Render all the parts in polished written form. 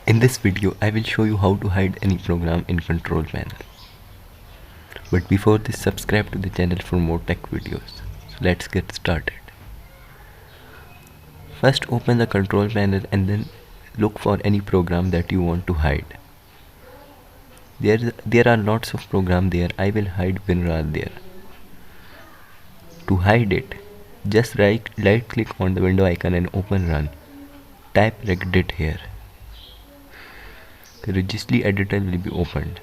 In this video, I will show you how to hide any program in control panel. But before this, subscribe to the channel for more tech videos. So let's get started. First, open the control panel and then look for any program that you want to hide. There are lots of programs there. I will hide WinRAR there. To hide it, just right click on the window icon and open Run. Type regedit here. The registry editor will be opened.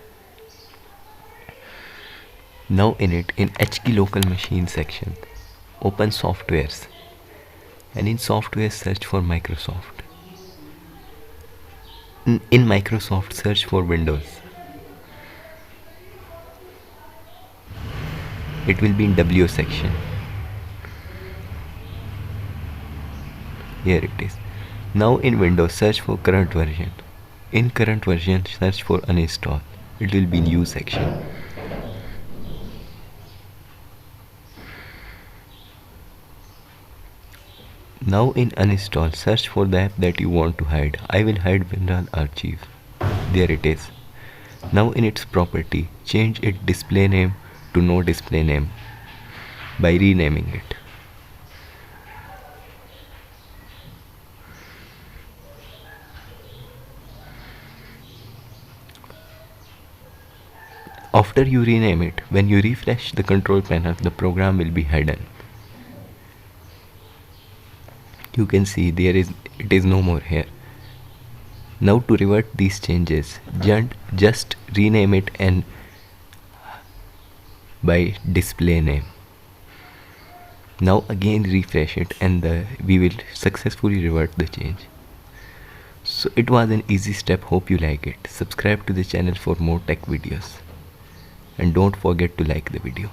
Now in it, in HKey local machine section, open softwares and in software search for Microsoft. In Microsoft search for Windows. It will be in W section. Here it is. Now in Windows search for current version. In current version search for uninstall. It will be in U section. Now in uninstall search for the app that you want to hide. I will hide WinRAR archive. There it is. Now in its property, change its display name to no display name by renaming it. After you rename it, when you refresh the control panel, the program will be hidden. You can see it is no more here. Now to revert these changes, just rename it and by display name. Now again refresh it and we will successfully revert the change. So it was an easy step. Hope you like it. Subscribe to the channel for more tech videos and don't forget to like the video.